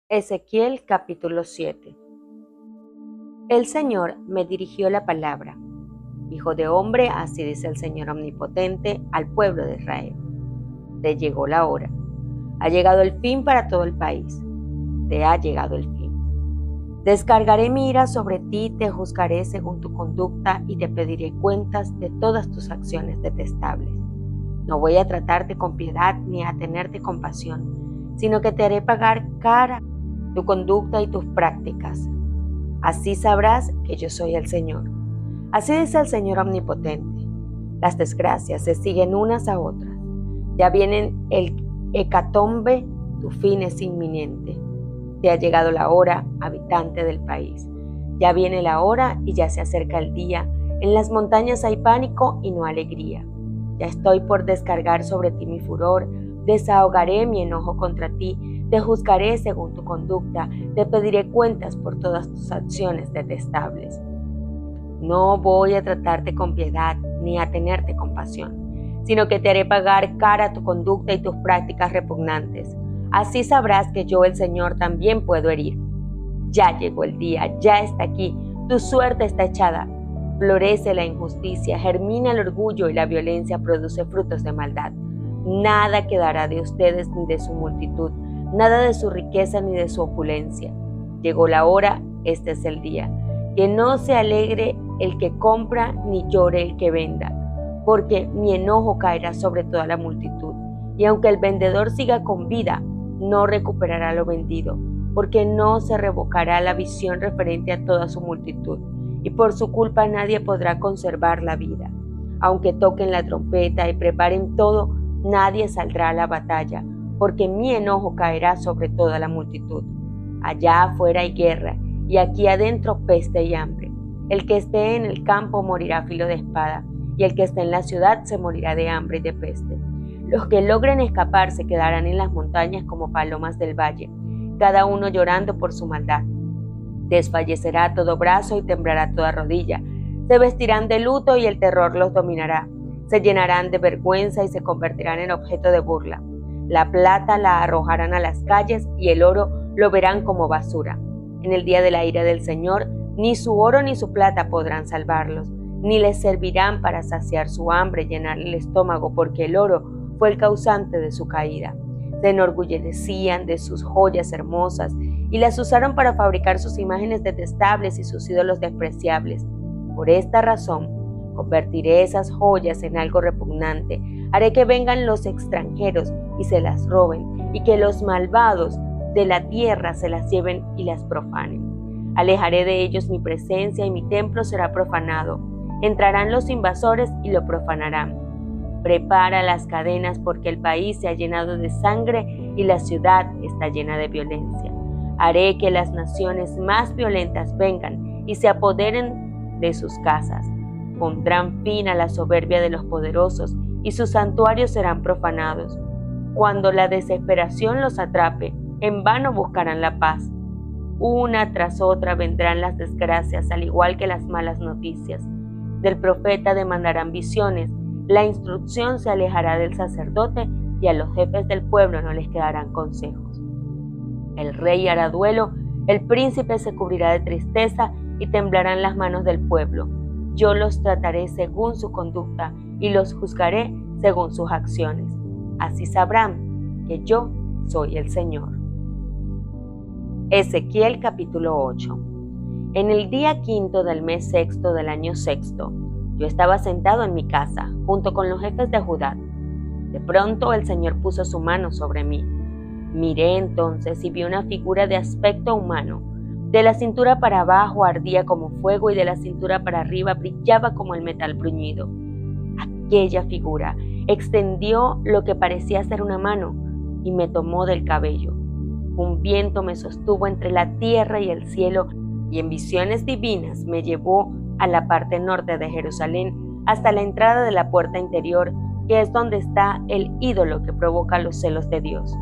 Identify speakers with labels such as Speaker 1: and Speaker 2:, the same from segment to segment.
Speaker 1: Ezequiel capítulo 7. El Señor me dirigió la palabra: Hijo de hombre, así dice el Señor omnipotente al pueblo de Israel. Te llegó la hora. Ha llegado el fin para todo el país. Te ha llegado el fin. Descargaré mi ira sobre ti, te juzgaré según tu conducta y te pediré cuentas de todas tus acciones detestables. No voy a tratarte con piedad ni a tenerte compasión, sino que te haré pagar cara tu conducta y tus prácticas. Así sabrás que yo soy el Señor. Así dice el Señor omnipotente. Las desgracias se siguen unas a otras. Ya viene el hecatombe, tu fin es inminente. Te ha llegado la hora, habitante del país. Ya viene la hora y ya se acerca el día. En las montañas hay pánico y no alegría. Ya estoy por descargar sobre ti mi furor, desahogaré mi enojo contra ti, te juzgaré según tu conducta, te pediré cuentas por todas tus acciones detestables. No voy a tratarte con piedad ni a tenerte compasión, sino que te haré pagar cara tu conducta y tus prácticas repugnantes. Así sabrás que yo, el Señor, también puedo herir. Ya llegó el día, ya está aquí, tu suerte está echada. Florece la injusticia, germina el orgullo y la violencia produce frutos de maldad. Nada quedará de ustedes ni de su multitud, nada de su riqueza ni de su opulencia. Llegó la hora, este es el día. Que no se alegre el que compra ni llore el que venda, porque mi enojo caerá sobre toda la multitud. Y aunque el vendedor siga con vida, no recuperará lo vendido, porque no se revocará la visión referente a toda su multitud. Y por su culpa nadie podrá conservar la vida. Aunque toquen la trompeta y preparen todo, nadie saldrá a la batalla, porque mi enojo caerá sobre toda la multitud. Allá afuera hay guerra, y aquí adentro peste y hambre. El que esté en el campo morirá a filo de espada, y el que esté en la ciudad se morirá de hambre y de peste. Los que logren escapar se quedarán en las montañas como palomas del valle, cada uno llorando por su maldad. Desfallecerá todo brazo y temblará toda rodilla. Se vestirán de luto y el terror los dominará. Se llenarán de vergüenza y se convertirán en objeto de burla. La plata la arrojarán a las calles y el oro lo verán como basura. En el día de la ira del Señor, ni su oro ni su plata podrán salvarlos, ni les servirán para saciar su hambre y llenar el estómago, porque el oro fue el causante de su caída. Se enorgullecían de sus joyas hermosas y las usaron para fabricar sus imágenes detestables y sus ídolos despreciables. Por esta razón, convertiré esas joyas en algo repugnante. Haré que vengan los extranjeros y se las roben, y que los malvados de la tierra se las lleven y las profanen. Alejaré de ellos mi presencia y mi templo será profanado. Entrarán los invasores y lo profanarán. Prepara las cadenas porque el país se ha llenado de sangre y la ciudad está llena de violencia. Haré que las naciones más violentas vengan y se apoderen de sus casas. Pondrán fin a la soberbia de los poderosos y sus santuarios serán profanados. Cuando la desesperación los atrape, en vano buscarán la paz. Una tras otra vendrán las desgracias, al igual que las malas noticias. Del profeta demandarán visiones. La instrucción se alejará del sacerdote y a los jefes del pueblo no les quedarán consejos. El rey hará duelo, el príncipe se cubrirá de tristeza y temblarán las manos del pueblo. Yo los trataré según su conducta y los juzgaré según sus acciones. Así sabrán que yo soy el Señor. Ezequiel capítulo 8. En el día 5 del mes 6 del año 6, yo estaba sentado en mi casa, junto con los jefes de Judá. De pronto el Señor puso su mano sobre mí. Miré entonces y vi una figura de aspecto humano. De la cintura para abajo ardía como fuego y de la cintura para arriba brillaba como el metal bruñido. Aquella figura extendió lo que parecía ser una mano y me tomó del cabello. Un viento me sostuvo entre la tierra y el cielo y en visiones divinas me llevó a la parte norte de Jerusalén hasta la entrada de la puerta interior, que es donde está el ídolo que provoca los celos de Dios.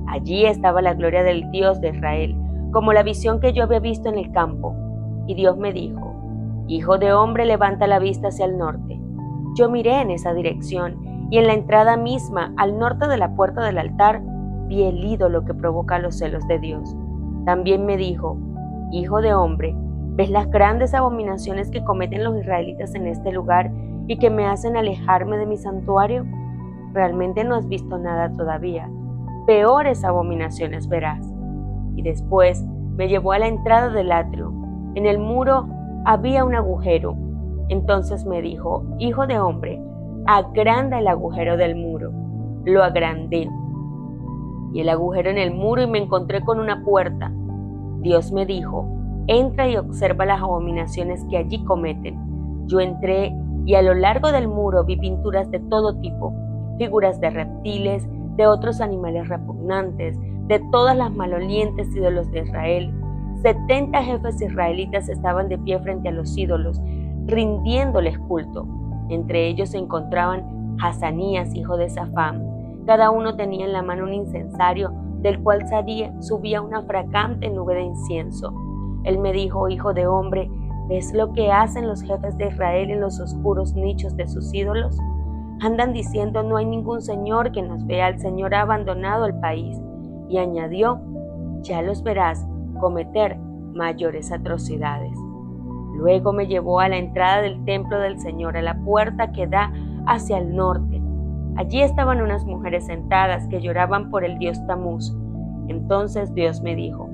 Speaker 1: Allí estaba la gloria del Dios de Israel, como la visión que yo había visto en el campo. Y Dios me dijo: Hijo de hombre, levanta la vista hacia el norte. Yo miré en esa dirección, y en la entrada misma, al norte de la puerta del altar, vi el ídolo que provoca los celos de Dios. También me dijo: Hijo de hombre, ¿ves las grandes abominaciones que cometen los israelitas en este lugar y que me hacen alejarme de mi santuario? Realmente no has visto nada todavía. Peores abominaciones verás. Y después me llevó a la entrada del atrio. En el muro había un agujero. Entonces me dijo: Hijo de hombre, agranda el agujero del muro. Lo agrandé. Y el agujero en el muro, y me encontré con una puerta. Dios me dijo: entra y observa las abominaciones que allí cometen. Yo entré, y a lo largo del muro vi pinturas de todo tipo, figuras de reptiles, de otros animales repugnantes, de todas las malolientes ídolos de Israel. 70 jefes israelitas estaban de pie frente a los ídolos, rindiéndoles culto. Entre ellos se encontraban Hazanías, hijo de Safán. Cada uno tenía en la mano un incensario, del cual subía una fragante nube de incienso. Él me dijo: Hijo de hombre, ¿ves lo que hacen los jefes de Israel en los oscuros nichos de sus ídolos? Andan diciendo: no hay ningún señor que nos vea, el Señor ha abandonado el país. Y añadió: ya los verás cometer mayores atrocidades. Luego me llevó a la entrada del templo del Señor, a la puerta que da hacia el norte. Allí estaban unas mujeres sentadas que lloraban por el dios Tamuz. Entonces Dios me dijo: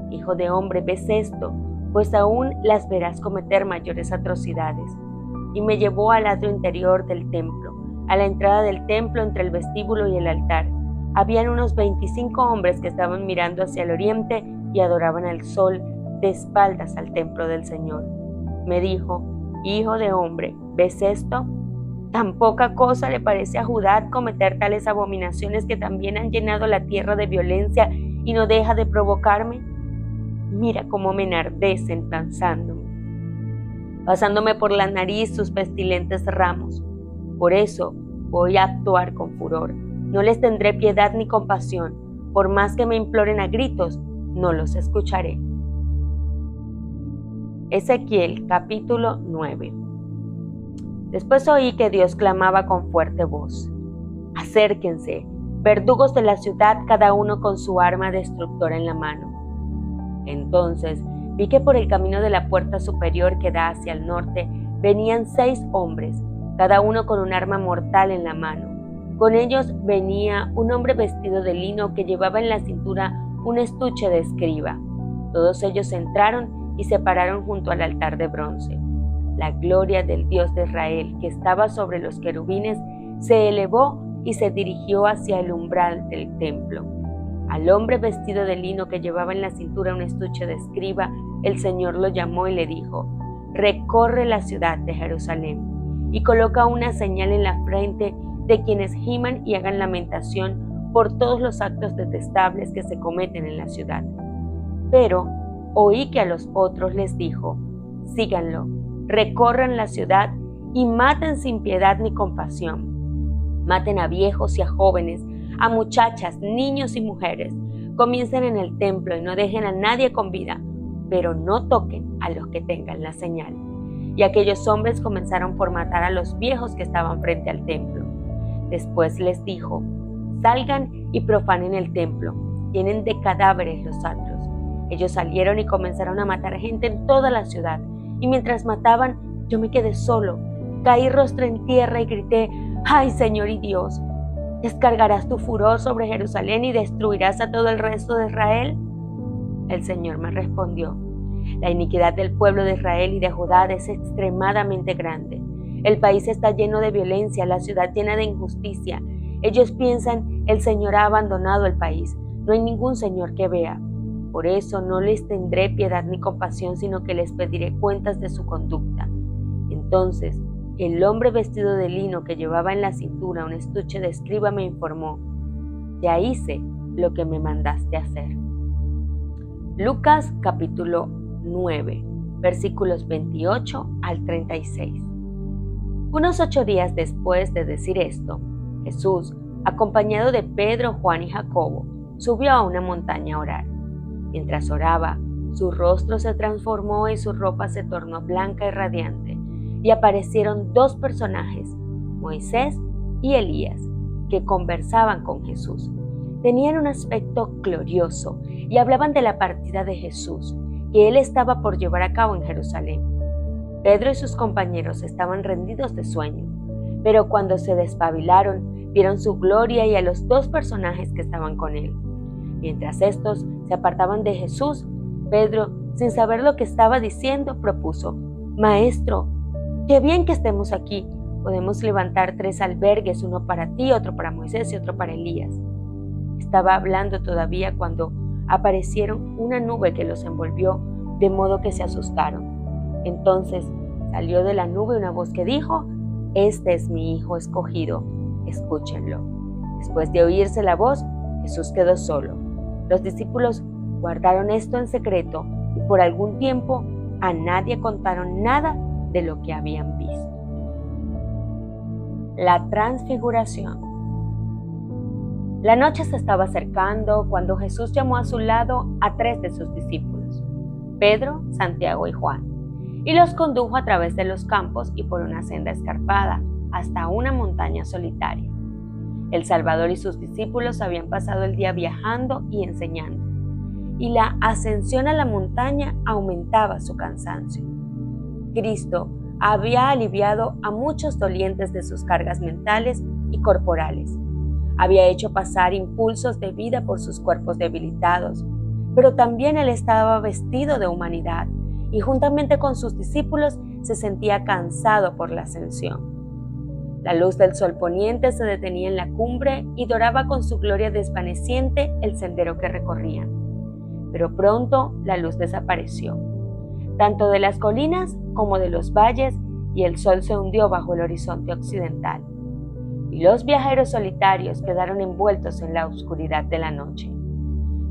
Speaker 1: Hijo de hombre, ¿ves esto? Pues aún las verás cometer mayores atrocidades. Y me llevó al atrio interior del templo. A la entrada del templo, entre el vestíbulo y el altar, habían unos 25 hombres que estaban mirando hacia el oriente y adoraban al sol de espaldas al templo del Señor. Me dijo: Hijo de hombre, ¿ves esto? ¿Tan poca cosa le parece a Judá cometer tales abominaciones que también han llenado la tierra de violencia y no deja de provocarme? Mira cómo me enardecen pasándome por la nariz sus pestilentes ramos. Por eso voy a actuar con furor. No les tendré piedad ni compasión. Por más que me imploren a gritos, no los escucharé. Ezequiel capítulo 9. Después oí que Dios clamaba con fuerte voz: acérquense, verdugos de la ciudad, cada uno con su arma destructora en la mano. Entonces vi que por el camino de la puerta superior que da hacia el norte venían 6 hombres, cada uno con un arma mortal en la mano. Con ellos venía un hombre vestido de lino que llevaba en la cintura un estuche de escriba. Todos ellos entraron y se pararon junto al altar de bronce. La gloria del Dios de Israel, que estaba sobre los querubines, se elevó y se dirigió hacia el umbral del templo. Al hombre vestido de lino que llevaba en la cintura un estuche de escriba, el Señor lo llamó y le dijo: recorre la ciudad de Jerusalén y coloca una señal en la frente de quienes giman y hagan lamentación por todos los actos detestables que se cometen en la ciudad. Pero oí que a los otros les dijo: síganlo, recorran la ciudad y maten sin piedad ni compasión. Maten a viejos y a jóvenes, a muchachas, niños y mujeres. Comiencen en el templo y no dejen a nadie con vida, pero no toquen a los que tengan la señal. Y aquellos hombres comenzaron por matar a los viejos que estaban frente al templo. Después les dijo: salgan y profanen el templo, llenen de cadáveres los atrios. Ellos salieron y comenzaron a matar gente en toda la ciudad, y mientras mataban, yo me quedé solo. Caí rostro en tierra y grité: ¡ay, Señor y Dios! ¿Descargarás tu furor sobre Jerusalén y destruirás a todo el resto de Israel? El Señor me respondió: la iniquidad del pueblo de Israel y de Judá es extremadamente grande. El país está lleno de violencia, la ciudad llena de injusticia. Ellos piensan: el Señor ha abandonado el país, no hay ningún Señor que vea. Por eso no les tendré piedad ni compasión, sino que les pediré cuentas de su conducta. Entonces el hombre vestido de lino que llevaba en la cintura un estuche de escriba me informó: ya hice lo que me mandaste hacer. Lucas capítulo 9, versículos 28 al 36. Unos 8 días después de decir esto, Jesús, acompañado de Pedro, Juan y Jacobo, subió a una montaña a orar. Mientras oraba, su rostro se transformó y su ropa se tornó blanca y radiante, y aparecieron 2 personajes, Moisés y Elías, que conversaban con Jesús. Tenían un aspecto glorioso y hablaban de la partida de Jesús, que él estaba por llevar a cabo en Jerusalén. Pedro y sus compañeros estaban rendidos de sueño, pero cuando se despabilaron, vieron su gloria y a los dos personajes que estaban con él. Mientras estos se apartaban de Jesús, Pedro, sin saber lo que estaba diciendo, propuso: «Maestro, qué bien que estemos aquí. Podemos levantar 3 albergues, uno para ti, otro para Moisés y otro para Elías». Estaba hablando todavía cuando aparecieron una nube que los envolvió, de modo que se asustaron. Entonces salió de la nube una voz que dijo: «Este es mi Hijo escogido, escúchenlo». Después de oírse la voz, Jesús quedó solo. Los discípulos guardaron esto en secreto y por algún tiempo a nadie contaron nada de lo que habían visto. La transfiguración. La noche se estaba acercando cuando Jesús llamó a su lado a 3 de sus discípulos, Pedro, Santiago y Juan, y los condujo a través de los campos y por una senda escarpada hasta una montaña solitaria. El Salvador y sus discípulos habían pasado el día viajando y enseñando, y la ascensión a la montaña aumentaba su cansancio. Cristo había aliviado a muchos dolientes de sus cargas mentales y corporales. Había hecho pasar impulsos de vida por sus cuerpos debilitados, pero también él estaba vestido de humanidad y juntamente con sus discípulos se sentía cansado por la ascensión. La luz del sol poniente se detenía en la cumbre y doraba con su gloria desvaneciente el sendero que recorrían. Pero pronto la luz desapareció, tanto de las colinas como de los valles, y el sol se hundió bajo el horizonte occidental. Y los viajeros solitarios quedaron envueltos en la oscuridad de la noche.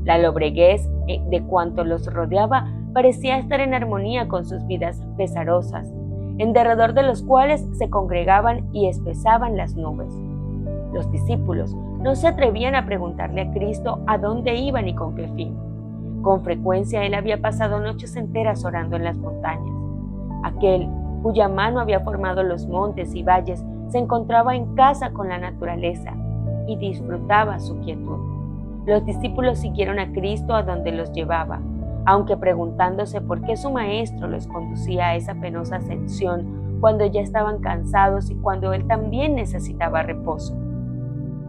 Speaker 1: La lobreguez de cuanto los rodeaba parecía estar en armonía con sus vidas pesarosas, en derredor de los cuales se congregaban y espesaban las nubes. Los discípulos no se atrevían a preguntarle a Cristo a dónde iban y con qué fin. Con frecuencia él había pasado noches enteras orando en las montañas. Aquel cuya mano había formado los montes y valles se encontraba en casa con la naturaleza y disfrutaba su quietud. Los discípulos siguieron a Cristo a donde los llevaba, aunque preguntándose por qué su maestro los conducía a esa penosa ascensión cuando ya estaban cansados y cuando él también necesitaba reposo.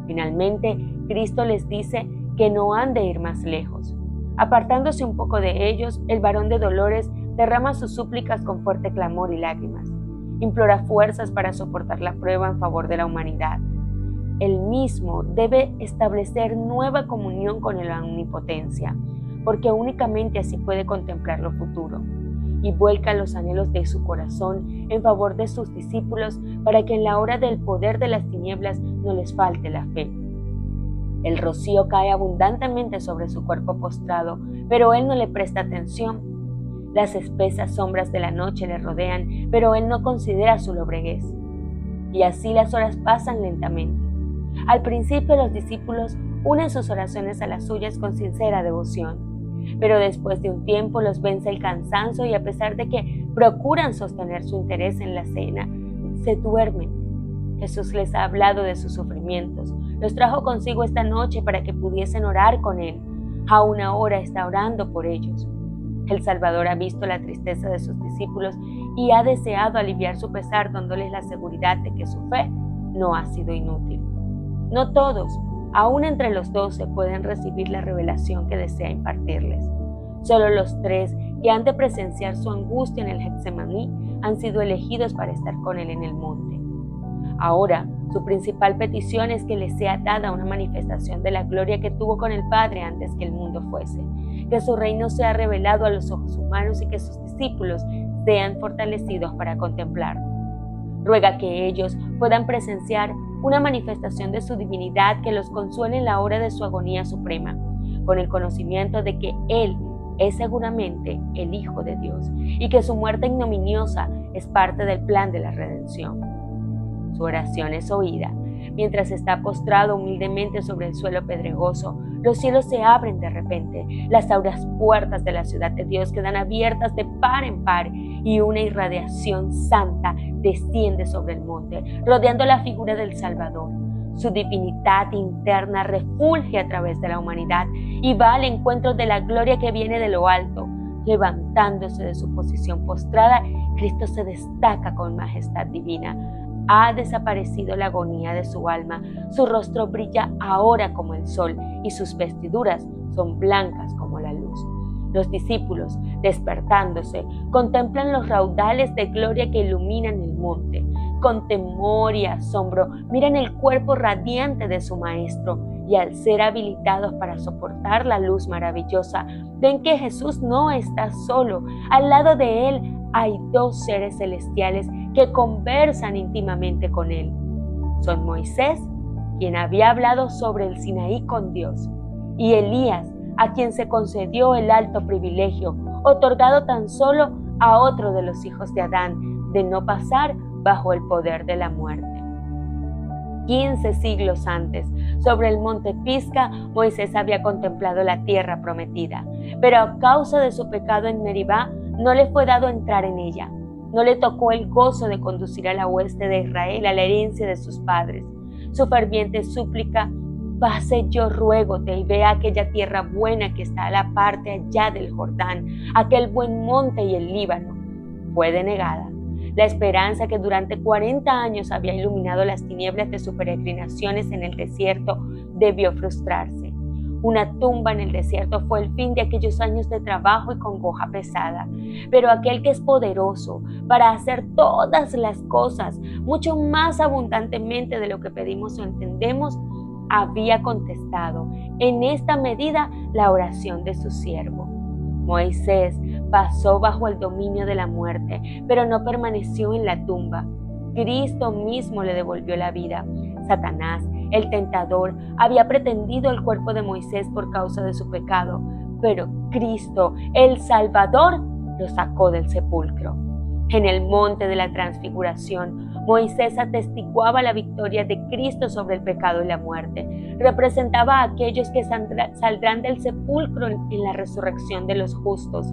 Speaker 1: Finalmente, Cristo les dice que no han de ir más lejos. Apartándose un poco de ellos, el varón de dolores derrama sus súplicas con fuerte clamor y lágrimas. Implora fuerzas para soportar la prueba en favor de la humanidad. Él mismo debe establecer nueva comunión con la omnipotencia, porque únicamente así puede contemplar lo futuro, y vuelca los anhelos de su corazón en favor de sus discípulos para que en la hora del poder de las tinieblas no les falte la fe. El rocío cae abundantemente sobre su cuerpo postrado, pero él no le presta atención. Las espesas sombras de la noche le rodean, pero él no considera su lobreguez. Y así las horas pasan lentamente. Al principio los discípulos unen sus oraciones a las suyas con sincera devoción, pero después de un tiempo los vence el cansancio y a pesar de que procuran sostener su interés en la cena, se duermen. Jesús les ha hablado de sus sufrimientos, los trajo consigo esta noche para que pudiesen orar con él. Aún ahora está orando por ellos. El Salvador ha visto la tristeza de sus discípulos y ha deseado aliviar su pesar dándoles la seguridad de que su fe no ha sido inútil. No todos, aún entre los 12, pueden recibir la revelación que desea impartirles. Solo los 3 que han de presenciar su angustia en el Getsemaní han sido elegidos para estar con él en el monte. Ahora, su principal petición es que les sea dada una manifestación de la gloria que tuvo con el Padre antes que el mundo fuese, que su reino sea revelado a los ojos humanos y que sus discípulos sean fortalecidos para contemplarlo. Ruega que ellos puedan presenciar una manifestación de su divinidad que los consuele en la hora de su agonía suprema, con el conocimiento de que Él es seguramente el Hijo de Dios y que su muerte ignominiosa es parte del plan de la redención. Su oración es oída. Mientras está postrado humildemente sobre el suelo pedregoso, los cielos se abren de repente, las auras puertas de la ciudad de Dios quedan abiertas de par en par y una irradiación santa desciende sobre el monte, rodeando la figura del Salvador. Su divinidad interna refulge a través de la humanidad y va al encuentro de la gloria que viene de lo alto. Levantándose de su posición postrada, Cristo se destaca con majestad divina. Ha desaparecido la agonía de su alma, su rostro brilla ahora como el sol y sus vestiduras son blancas como la luz. Los discípulos, despertándose, contemplan los raudales de gloria que iluminan el monte. Con temor y asombro miran el cuerpo radiante de su Maestro y al ser habilitados para soportar la luz maravillosa, ven que Jesús no está solo. Al lado de él hay dos seres celestiales que conversan íntimamente con él. Son Moisés, quien había hablado sobre el Sinaí con Dios, y Elías, a quien se concedió el alto privilegio, otorgado tan solo a otro de los hijos de Adán, de no pasar bajo el poder de la muerte. 15 siglos antes, sobre el monte Pisga, Moisés había contemplado la tierra prometida, pero a causa de su pecado en Meribá, no le fue dado entrar en ella. No le tocó el gozo de conducir a la hueste de Israel a la herencia de sus padres. Su ferviente súplica: pase, yo ruégote, y vea aquella tierra buena que está a la parte allá del Jordán, aquel buen monte y el Líbano, fue denegada. La esperanza que durante 40 años había iluminado las tinieblas de sus peregrinaciones en el desierto debió frustrarse. Una tumba en el desierto fue el fin de aquellos años de trabajo y congoja pesada. Pero aquel que es poderoso para hacer todas las cosas mucho más abundantemente de lo que pedimos o entendemos, había contestado en esta medida la oración de su siervo. Moisés pasó bajo el dominio de la muerte, pero no permaneció en la tumba. Cristo mismo le devolvió la vida. Satanás, el tentador, había pretendido el cuerpo de Moisés por causa de su pecado, pero Cristo, el Salvador, lo sacó del sepulcro. En el monte de la transfiguración, Moisés atestiguaba la victoria de Cristo sobre el pecado y la muerte. Representaba a aquellos que saldrán del sepulcro en la resurrección de los justos.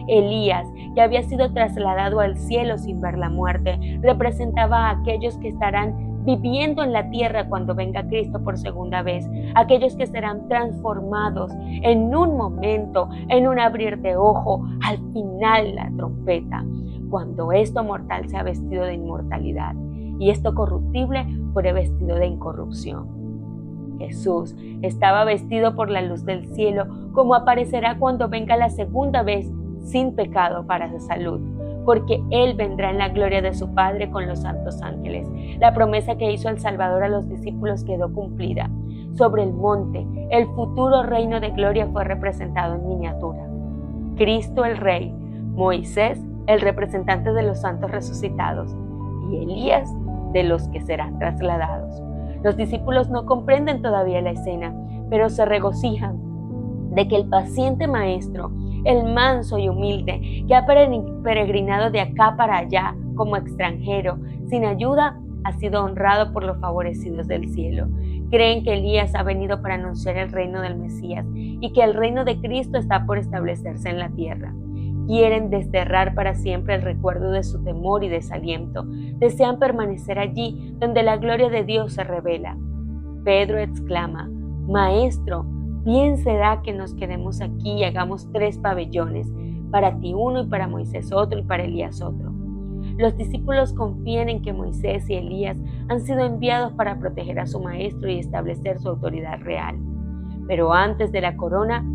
Speaker 1: Elías, que había sido trasladado al cielo sin ver la muerte, representaba a aquellos que estarán viviendo en la tierra cuando venga Cristo por segunda vez, aquellos que serán transformados en un momento, en un abrir de ojo, al final la trompeta, cuando esto mortal sea vestido de inmortalidad y esto corruptible fuere vestido de incorrupción. Jesús estaba vestido por la luz del cielo, como aparecerá cuando venga la segunda vez sin pecado para su salud, porque Él vendrá en la gloria de su Padre con los santos ángeles. La promesa que hizo el Salvador a los discípulos quedó cumplida. Sobre el monte, el futuro reino de gloria fue representado en miniatura. Cristo el Rey, Moisés el representante de los santos resucitados y Elías de los que serán trasladados. Los discípulos no comprenden todavía la escena, pero se regocijan de que el paciente maestro, el manso y humilde, que ha peregrinado de acá para allá como extranjero, sin ayuda, ha sido honrado por los favorecidos del cielo. Creen que Elías ha venido para anunciar el reino del Mesías y que el reino de Cristo está por establecerse en la tierra. Quieren desterrar para siempre el recuerdo de su temor y desaliento. Desean permanecer allí donde la gloria de Dios se revela. Pedro exclama: Maestro, bien será que nos quedemos aquí y hagamos 3 pabellones, para ti uno y para Moisés otro y para Elías otro. Los discípulos confían en que Moisés y Elías han sido enviados para proteger a su maestro y establecer su autoridad real. Pero antes de la corona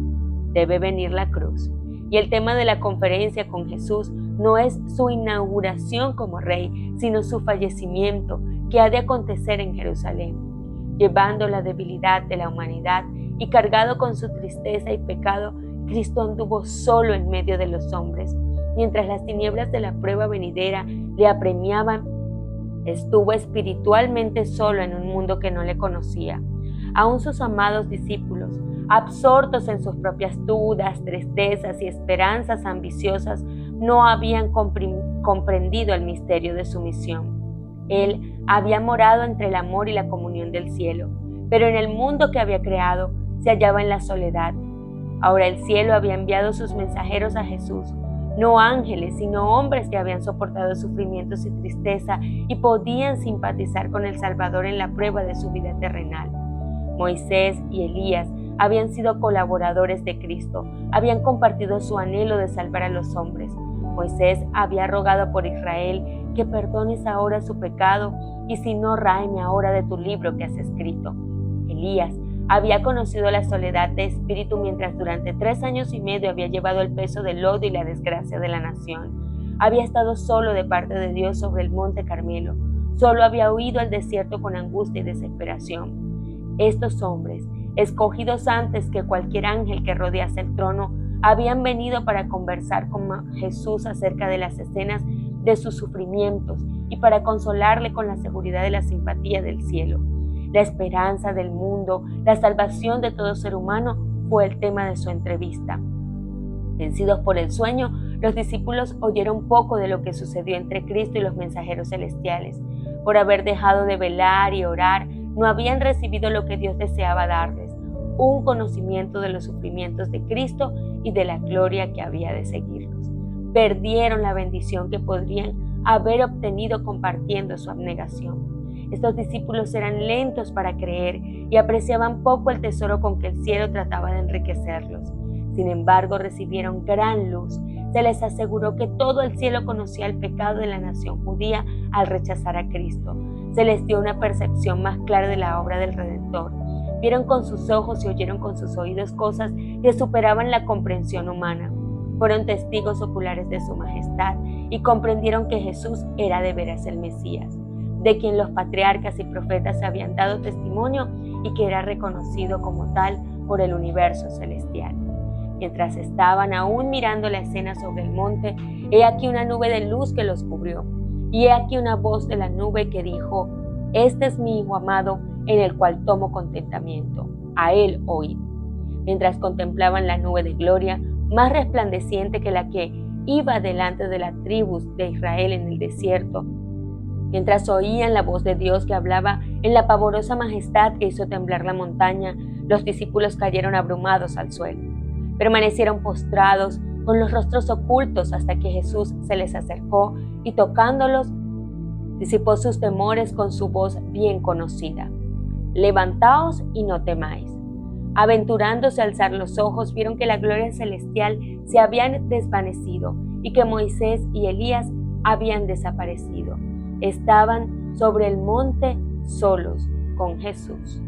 Speaker 1: debe venir la cruz. Y el tema de la conferencia con Jesús no es su inauguración como rey, sino su fallecimiento, que ha de acontecer en Jerusalén. Llevando la debilidad de la humanidad y cargado con su tristeza y pecado, Cristo anduvo solo en medio de los hombres. Mientras las tinieblas de la prueba venidera le apremiaban, estuvo espiritualmente solo en un mundo que no le conocía. Aún sus amados discípulos, absortos en sus propias dudas, tristezas y esperanzas ambiciosas, no habían comprendido el misterio de su misión. Él había morado entre el amor y la comunión del cielo, pero en el mundo que había creado se hallaba en la soledad. Ahora el cielo había enviado sus mensajeros a Jesús, no ángeles, sino hombres que habían soportado sufrimientos y tristeza y podían simpatizar con el Salvador en la prueba de su vida terrenal. Moisés y Elías habían sido colaboradores de Cristo, habían compartido su anhelo de salvar a los hombres. Moisés había rogado por Israel que perdones ahora su pecado y si no, ráeme ahora de tu libro que has escrito. Elías había conocido la soledad de espíritu mientras durante 3 años y medio había llevado el peso del odio y la desgracia de la nación. Había estado solo de parte de Dios sobre el monte Carmelo, solo había huido al desierto con angustia y desesperación. Estos hombres, escogidos antes que cualquier ángel que rodease el trono, habían venido para conversar con Jesús acerca de las escenas de sus sufrimientos y para consolarle con la seguridad de la simpatía del cielo. La esperanza del mundo, la salvación de todo ser humano fue el tema de su entrevista. Vencidos por el sueño, los discípulos oyeron poco de lo que sucedió entre Cristo y los mensajeros celestiales. Por haber dejado de velar y orar, no habían recibido lo que Dios deseaba darles, un conocimiento de los sufrimientos de Cristo y de la gloria que había de seguirlos. Perdieron la bendición que podrían haber obtenido compartiendo su abnegación. Estos discípulos eran lentos para creer y apreciaban poco el tesoro con que el cielo trataba de enriquecerlos. Sin embargo, recibieron gran luz. Se les aseguró que todo el cielo conocía el pecado de la nación judía al rechazar a Cristo. Se les dio una percepción más clara de la obra del Redentor. Vieron con sus ojos y oyeron con sus oídos cosas que superaban la comprensión humana. Fueron testigos oculares de su majestad y comprendieron que Jesús era de veras el Mesías, de quien los patriarcas y profetas habían dado testimonio y que era reconocido como tal por el universo celestial. Mientras estaban aún mirando la escena sobre el monte, he aquí una nube de luz que los cubrió, y he aquí una voz de la nube que dijo: «Este es mi Hijo amado, en el cual tomo contentamiento, a él oíd». Mientras contemplaban la nube de gloria, más resplandeciente que la que iba delante de las tribus de Israel en el desierto, mientras oían la voz de Dios que hablaba en la pavorosa majestad que hizo temblar la montaña, los discípulos cayeron abrumados al suelo. Permanecieron postrados con los rostros ocultos hasta que Jesús se les acercó y tocándolos, disipó sus temores con su voz bien conocida: «Levantaos y no temáis». Aventurándose a alzar los ojos, vieron que la gloria celestial se había desvanecido y que Moisés y Elías habían desaparecido. Estaban sobre el monte solos con Jesús.